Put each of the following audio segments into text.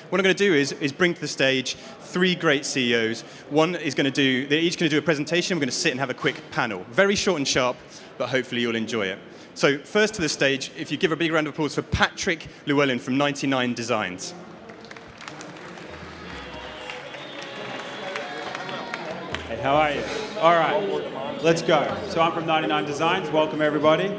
what I'm going to do is bring to the stage three great CEOs. They're each going to do a presentation. We're going to sit and have a quick panel. Very short and sharp, but hopefully you'll enjoy it. So first to the stage, if you give a big round of applause for Patrick Llewellyn from 99 Designs. Hey, how are you? All right, let's go. So I'm from 99 Designs. Welcome, everybody.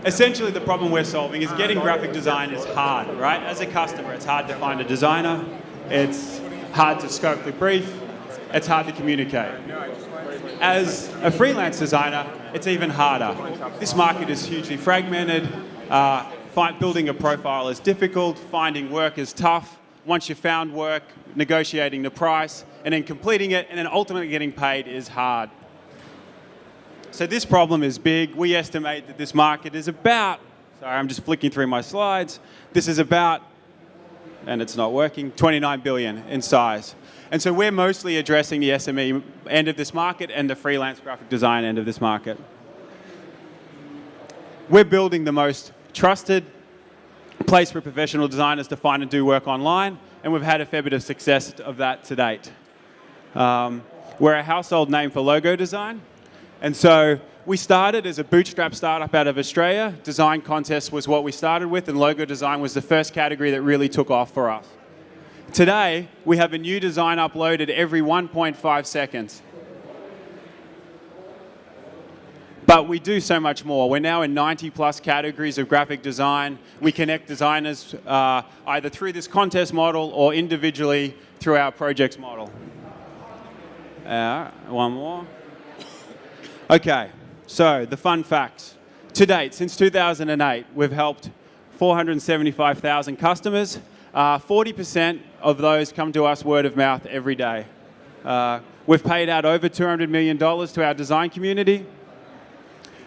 Essentially, the problem we're solving is getting graphic design is hard, right? As a customer, it's hard to find a designer. It's hard to scope the brief. It's hard to communicate. As a freelance designer, it's even harder. This market is hugely fragmented. Building a profile is difficult. Finding work is tough. Once you've found work, negotiating the price, and then completing it, and then ultimately getting paid is hard. So this problem is big. We estimate that this market is about, sorry, I'm just flicking through my slides. This is about, and it's not working, 29 billion in size. And so we're mostly addressing the SME end of this market and the freelance graphic design end of this market. We're building the most trusted place for professional designers to find and do work online, and we've had a fair bit of success of that to date. We're a household name for logo design, and so we started as a bootstrap startup out of Australia. Design contest was what we started with, and logo design was the first category that really took off for us. Today, we have a new design uploaded every 1.5 seconds. But we do so much more. We're now in 90+ categories of graphic design. We connect designers either through this contest model or individually through our projects model. One more. Okay, so the fun facts. To date, since 2008, we've helped 475,000 customers. 40% of those come to us word of mouth every day. We've paid out over $200 million to our design community.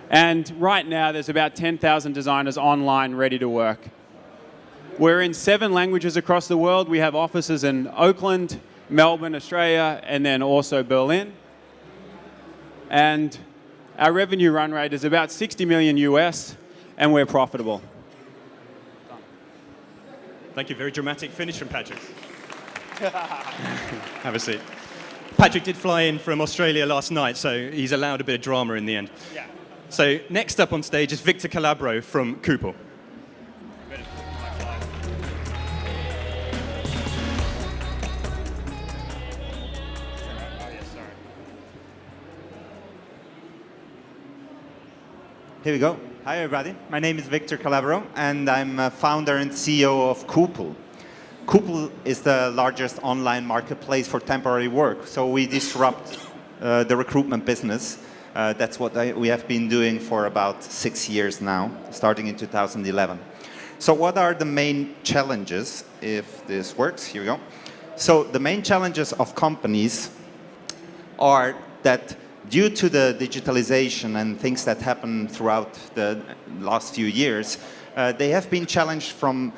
And right now, there's about 10,000 designers online ready to work. We're in 7 languages across the world. We have offices in Oakland, Melbourne, Australia, and then also Berlin. And our revenue run rate is about 60 million US, and we're profitable. Thank you. Very dramatic finish from Patrick. Have a seat. Patrick did fly in from Australia last night, so he's allowed a bit of drama in the end. Yeah. So next up on stage is Viktor Calabrò from Coople. Here we go. Hi, everybody. My name is Viktor Calabrò, and I'm a founder and CEO of Coupole. Coupole is the largest online marketplace for temporary work, so we disrupt the recruitment business. That's what we have been doing for about 6 years now, starting in 2011. So what are the main challenges, if this works? Here we go. So the main challenges of companies are that due to the digitalization and things that happen throughout the last few years, they have been challenged from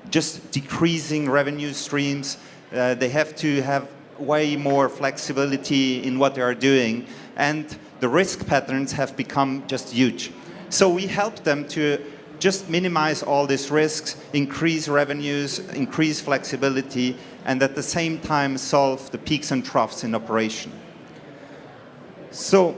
just decreasing revenue streams. They have to have way more flexibility in what they are doing, and the risk patterns have become just huge. So we help them to just minimize all these risks, increase revenues, increase flexibility, and at the same time solve the peaks and troughs in operation. So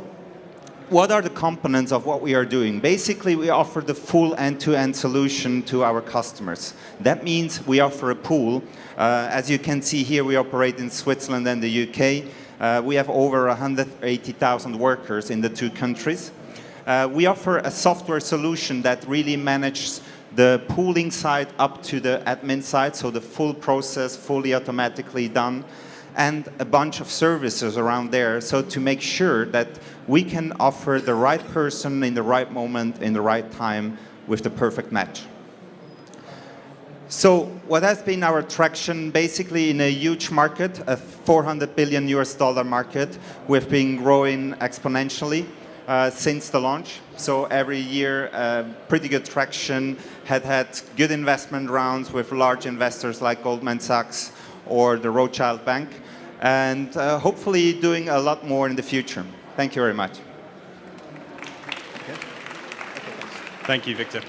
what are the components of what we are doing? Basically, we offer the full end-to-end solution to our customers. That means we offer a pool. As you can see here, we operate in Switzerland and the UK. We have over 180,000 workers in the 2 countries. We offer a software solution that really manages the pooling side up to the admin side, so the full process fully automatically done, and a bunch of services around there, so to make sure that we can offer the right person in the right moment, in the right time, with the perfect match. So what has been our traction? Basically, in a huge market, a $400 billion market, we've been growing exponentially since the launch. So every year, pretty good traction, had good investment rounds with large investors like Goldman Sachs or the Rothschild Bank, and hopefully doing a lot more in the future. Thank you very much. Thank you, Viktor.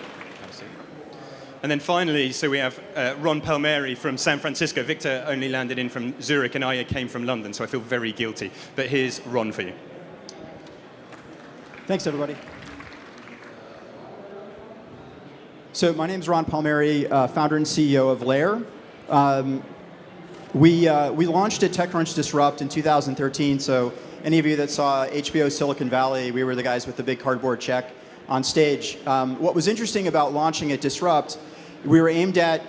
And then finally, so we have Ron Palmeri from San Francisco. Victor only landed in from Zurich, and I came from London, so I feel very guilty. But here's Ron for you. Thanks, everybody. So my name is Ron Palmeri, founder and CEO of Layer. We launched at TechCrunch Disrupt in 2013, so any of you that saw HBO Silicon Valley, we were the guys with the big cardboard check on stage. What was interesting about launching at Disrupt, we were aimed at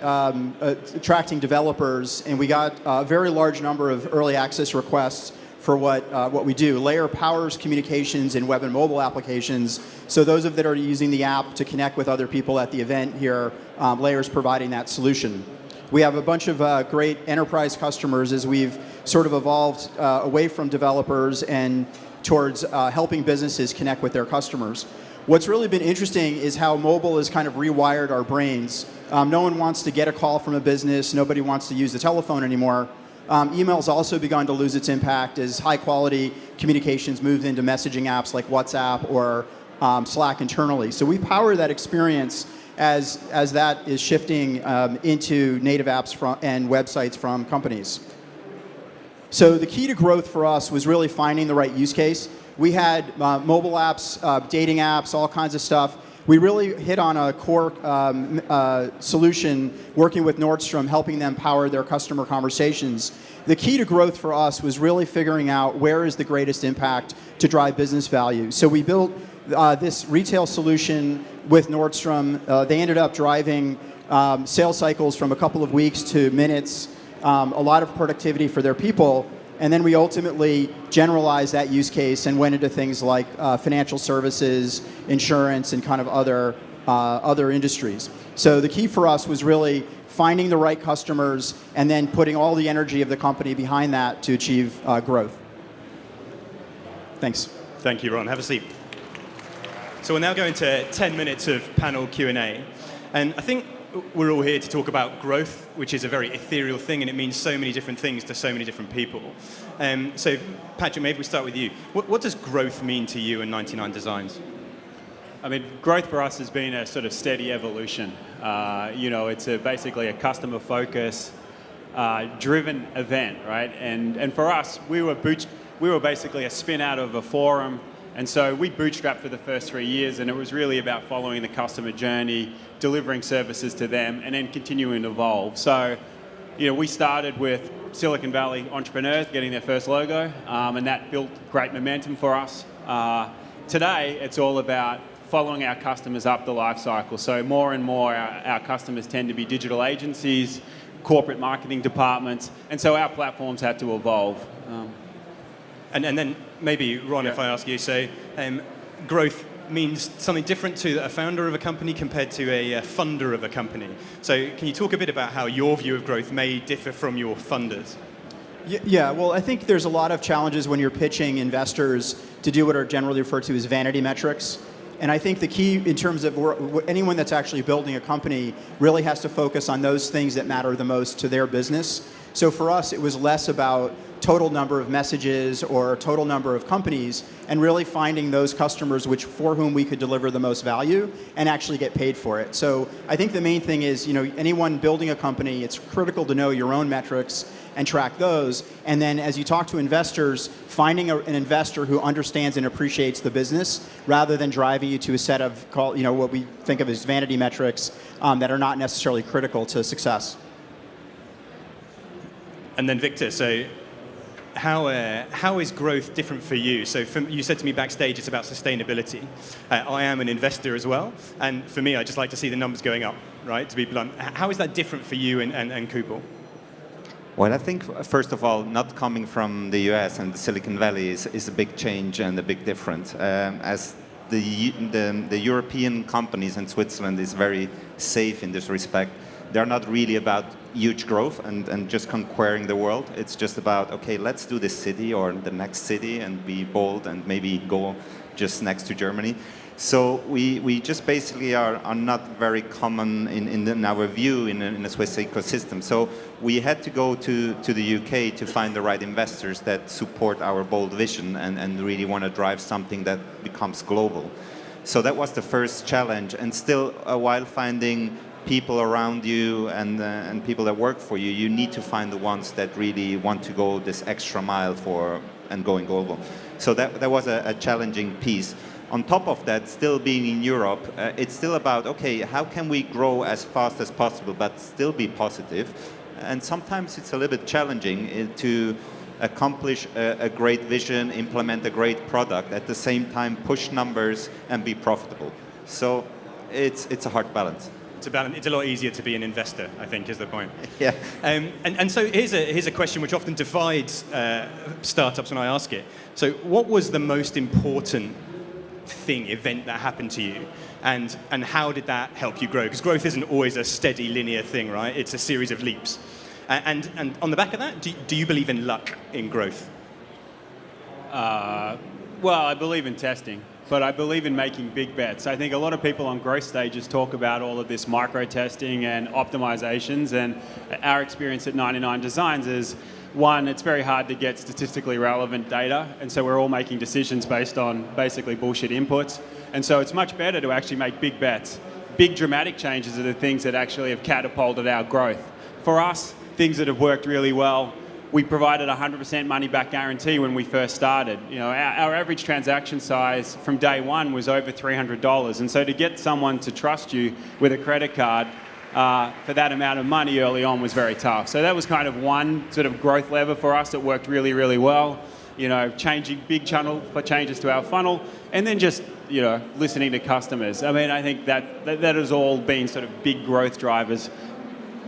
attracting developers, and we got a very large number of early access requests for what we do. Layer powers communications in web and mobile applications, so those of that are using the app to connect with other people at the event here, Layer's providing that solution. We have a bunch of great enterprise customers as we've sort of evolved away from developers and towards helping businesses connect with their customers. What's really been interesting is how mobile has kind of rewired our brains. No one wants to get a call from a business. Nobody wants to use the telephone anymore. Email's also begun to lose its impact as high-quality communications moved into messaging apps like WhatsApp or Slack internally. So we power that experience as that is shifting into native apps and websites from companies. So the key to growth for us was really finding the right use case. We had mobile apps, dating apps, all kinds of stuff. We really hit on a core solution working with Nordstrom, helping them power their customer conversations. The key to growth for us was really figuring out where is the greatest impact to drive business value. So we built this retail solution with Nordstrom. They ended up driving sales cycles from a couple of weeks to minutes, a lot of productivity for their people. And then we ultimately generalized that use case and went into things like financial services, insurance, and kind of other industries. So the key for us was really finding the right customers and then putting all the energy of the company behind that to achieve growth. Thanks. Thank you, Ron. Have a seat. So we'll now go into 10 minutes of panel Q&A. And I think we're all here to talk about growth, which is a very ethereal thing, and it means so many different things to so many different people. So, Patrick, maybe we start with you. What does growth mean to you in 99 Designs? I mean, growth for us has been a sort of steady evolution. It's basically a customer focus driven event, right? And for us, we were basically a spin out of a forum. And so we bootstrapped for the first 3 years, and it was really about following the customer journey, delivering services to them, and then continuing to evolve. So, we started with Silicon Valley entrepreneurs getting their first logo, and that built great momentum for us. Today, it's all about following our customers up the life cycle. So more and more, our customers tend to be digital agencies, corporate marketing departments, and so our platforms had to evolve. And then maybe, Ron, if I ask you, so growth means something different to a founder of a company compared to a funder of a company. So can you talk a bit about how your view of growth may differ from your funders? Yeah, well, I think there's a lot of challenges when you're pitching investors to do what are generally referred to as vanity metrics. And I think the key in terms of anyone that's actually building a company really has to focus on those things that matter the most to their business. So for us, it was less about total number of messages or total number of companies, and really finding those customers for whom we could deliver the most value and actually get paid for it. So I think the main thing is, anyone building a company, it's critical to know your own metrics and track those. And then as you talk to investors, finding an investor who understands and appreciates the business rather than driving you to a set of what we think of as vanity metrics that are not necessarily critical to success. And then Victor, so how is growth different for you? So you said to me backstage it's about sustainability. I am an investor as well, and for me, I just like to see the numbers going up, right, to be blunt. How is that different for you and Coupole? Well, I think, first of all, not coming from the US and the Silicon Valley is a big change and a big difference. As the European companies in Switzerland is very safe in this respect. They're not really about huge growth and just conquering the world. It's just about, okay, let's do this city or the next city and be bold and maybe go just next to Germany. So we just basically are not very common in our view in a Swiss ecosystem. So we had to go to the UK to find the right investors that support our bold vision and really want to drive something that becomes global. So that was the first challenge. And still, while finding people around you and people that work for you, you need to find the ones that really want to go this extra mile for and going global. So that was a challenging piece. On top of that, still being in Europe, it's still about, okay, how can we grow as fast as possible but still be positive? And sometimes it's a little bit challenging to accomplish a great vision, implement a great product, at the same time push numbers and be profitable. So it's a hard balance. It's a lot easier to be an investor, I think, is the point. Yeah. And so here's a question which often divides startups when I ask it. So what was the most important event that happened to you, and how did that help you grow? Because growth isn't always a steady linear thing, right? It's a series of leaps. And on the back of that, do you believe in luck in growth? Well, I believe in testing, but I believe in making big bets. I think a lot of people on growth stages talk about all of this micro testing and optimizations, and our experience at 99 Designs is, one, it's very hard to get statistically relevant data, and so we're all making decisions based on basically bullshit inputs. And so it's much better to actually make big bets. Big dramatic changes are the things that actually have catapulted our growth. For us, things that have worked really well, we provided a 100% money back guarantee when we first started. You know, our average transaction size from day one was over $300. And so to get someone to trust you with a credit card for that amount of money early on was very tough. So that was kind of one sort of growth lever for us that worked really, really well. You know, changing big channel for changes to our funnel, and then just, you know, listening to customers. I mean, I think that has all been sort of big growth drivers.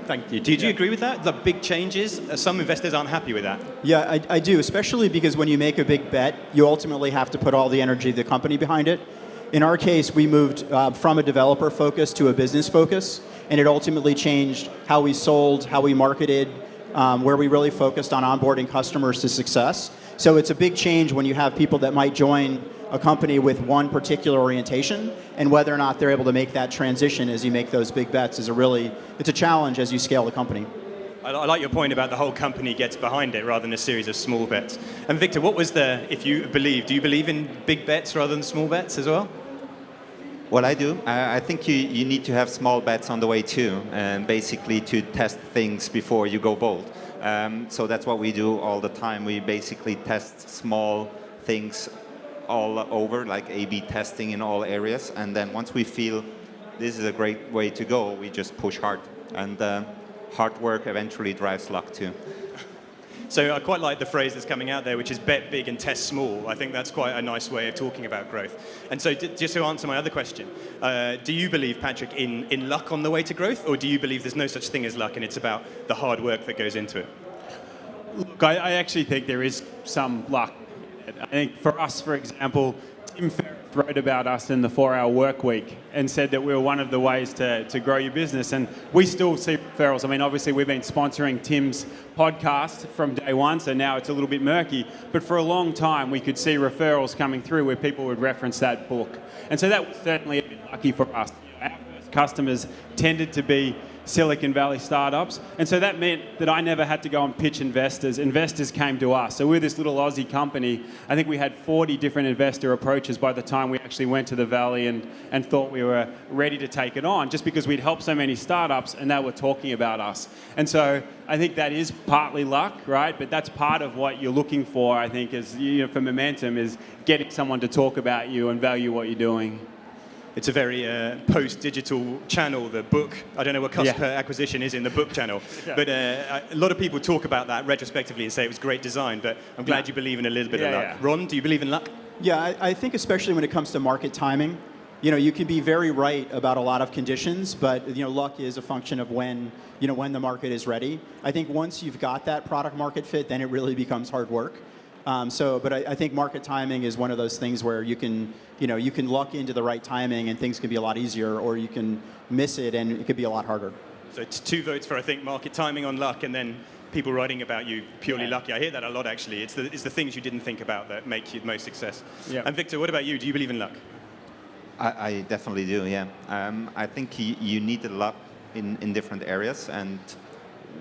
Thank you. Do you agree with that? The big changes? Some investors aren't happy with that. Yeah, I do, especially because when you make a big bet, you ultimately have to put all the energy of the company behind it. In our case, we moved from a developer focus to a business focus, and it ultimately changed how we sold, how we marketed, where we really focused on onboarding customers to success. So it's a big change when you have people that might join a company with one particular orientation, and whether or not they're able to make that transition as you make those big bets is it's a challenge as you scale the company. I like your point about the whole company gets behind it rather than a series of small bets. And Victor, do you believe in big bets rather than small bets as well? Well, I do. I think you need to have small bets on the way too, and basically to test things before you go bold. So that's what we do all the time. We basically test small things all over, like A/B testing in all areas. And then once we feel this is a great way to go, we just push hard. And hard work eventually drives luck too. So I quite like the phrase that's coming out there, which is bet big and test small. I think that's quite a nice way of talking about growth. And so just to answer my other question, do you believe, Patrick, in luck on the way to growth, or do you believe there's no such thing as luck and it's about the hard work that goes into it? Look, I actually think there is some luck. I think for us, for example, Tim Ferriss wrote about us in the 4-Hour Work Week and said that we were one of the ways to grow your business. And we still see referrals. I mean, obviously, we've been sponsoring Tim's podcast from day one, so now it's a little bit murky. But for a long time, we could see referrals coming through where people would reference that book. And so that was certainly a bit lucky for us. Our first customers tended to be Silicon Valley startups. And so that meant that I never had to go and pitch investors. Investors came to us. So we're this little Aussie company. I think we had 40 different investor approaches by the time we actually went to the Valley and thought we were ready to take it on, just because we'd helped so many startups and they were talking about us. And so I think that is partly luck, right? But that's part of what you're looking for, I think, is, you know, for momentum, is getting someone to talk about you and value what you're doing. It's a very post-digital channel, the book. I don't know what cost per acquisition is in the book channel. Yeah. But a lot of people talk about that retrospectively and say it was great design, but I'm glad you believe in a little bit of luck. Yeah. Ron, do you believe in luck? Yeah, I think especially when it comes to market timing, you know, you can be very right about a lot of conditions, but, you know, luck is a function of when the market is ready. I think once you've got that product market fit, then it really becomes hard work. But I think market timing is one of those things where you can luck into the right timing and things can be a lot easier, or you can miss it and it could be a lot harder. So it's 2 votes for, I think, market timing on luck, and then people writing about you purely lucky. I hear that a lot, actually. It's the things you didn't think about that make you the most success. Yeah. And Victor, what about you? Do you believe in luck? I definitely do, yeah. I think you need the luck in different areas, and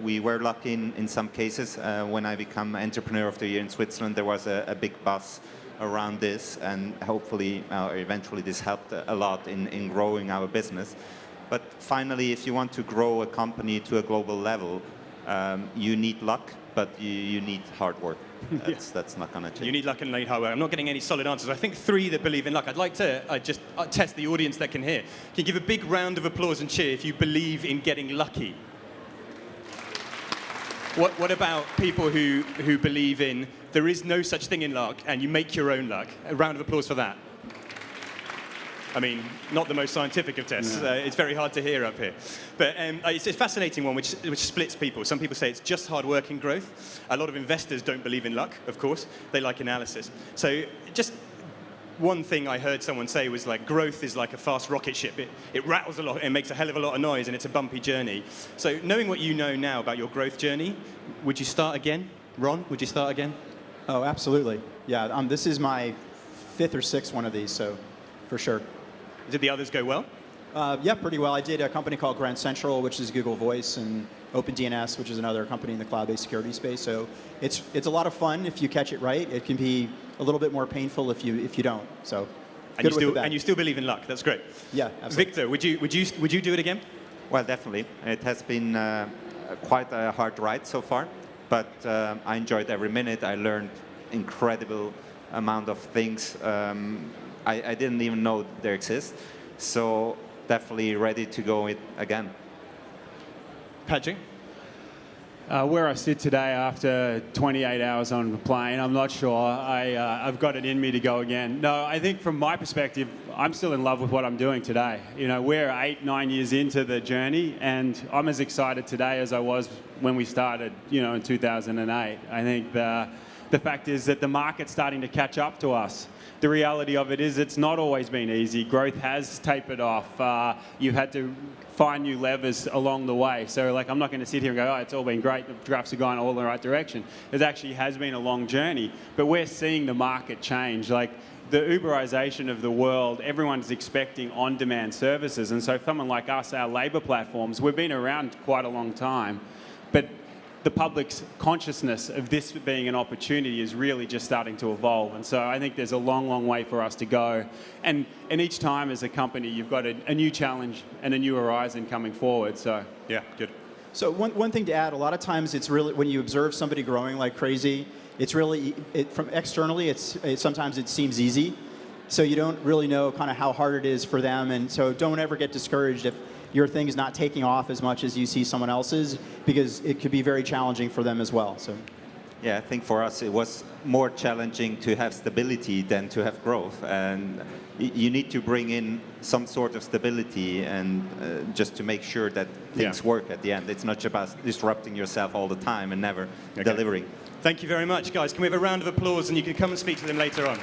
we were lucky in some cases. When I became Entrepreneur of the Year in Switzerland, there was a big buzz around this, and hopefully, eventually this helped a lot in growing our business. But finally, if you want to grow a company to a global level, you need luck, but you need hard work. That's not going to change. You need luck and hard work. I'm not getting any solid answers. I think 3 that believe in luck. I'd like to just test the audience that can hear. Can you give a big round of applause and cheer if you believe in getting lucky? What about people who believe in there is no such thing in luck and you make your own luck? A round of applause for that. I mean, not the most scientific of tests. No. It's very hard to hear up here. But it's a fascinating one which splits people. Some people say it's just hard work and growth. A lot of investors don't believe in luck, of course. They like analysis. So just one thing I heard someone say was like growth is like a fast rocket ship. It rattles a lot, it makes a hell of a lot of noise, and it's a bumpy journey. So knowing what you know now about your growth journey, would you start again? Ron, would you start again? Oh, absolutely. Yeah, this is my 5th or 6th one of these, so for sure. Did the others go well? Yeah, pretty well. I did a company called Grand Central, which is Google Voice, and OpenDNS, which is another company in the cloud-based security space. So it's a lot of fun if you catch it right. It can be a little bit more painful if you don't. So and you still believe in luck. That's great. Yeah, absolutely. Victor, would you do it again? Well, definitely. It has been quite a hard ride so far, but I enjoyed every minute. I learned incredible amount of things. I didn't even know they exist. So definitely ready to go it again. Patrick? Where I sit today after 28 hours on the plane, I'm not sure. I've got it in me to go again. No, I think from my perspective, I'm still in love with what I'm doing today. You know, we're 8-9 years into the journey, and I'm as excited today as I was when we started, you know, in 2008. I think the fact is that the market's starting to catch up to us. The reality of it is it's not always been easy. Growth has tapered off. You've had to find new levers along the way. So like, I'm not going to sit here and go, oh, it's all been great. The graphs are going all in the right direction. It actually has been a long journey. But we're seeing the market change. Like the Uberization of the world, everyone's expecting on-demand services. And so someone like us, our labor platforms, we've been around quite a long time. But the public's consciousness of this being an opportunity is really just starting to evolve. And so I think there's a long, long way for us to go. And each time as a company, you've got a new challenge and a new horizon coming forward. So yeah, good. So one thing to add, a lot of times it's really, when you observe somebody growing like crazy, it's really, from externally, sometimes it seems easy. So you don't really know kind of how hard it is for them. And so don't ever get discouraged if your thing is not taking off as much as you see someone else's, because it could be very challenging for them as well. So, yeah, I think for us it was more challenging to have stability than to have growth, and you need to bring in some sort of stability and just to make sure that things work at the end. It's not about disrupting yourself all the time and never delivering. Thank you very much, guys. Can we have a round of applause, and you can come and speak to them later on.